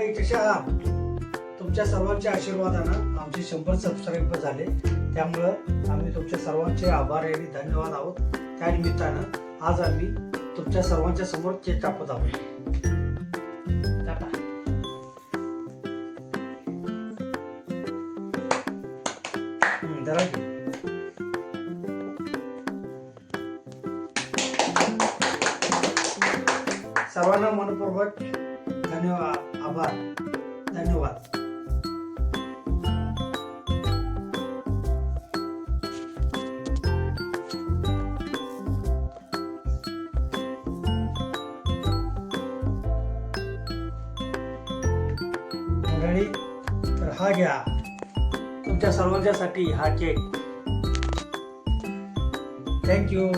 मंडळी कशा आहात? तुमच्या सर्वांच्या आशीर्वादानं आमचे 100 सबस्क्राईबर झाले, त्यामुळं आम्ही तुमच्या सर्वांचे आभारी आणि धन्यवाद आहोत. त्या निमित्तानं आज आम्ही तुमच्या सर्वांच्या समोर केक कापत आहोत. जरा सर्वांना मनपूर्वक धन्यवाद, आभार, धन्यवाद. मंडळी, तर हा घ्या तुमच्या सर्वांच्यासाठी हा केक. थँक्यू.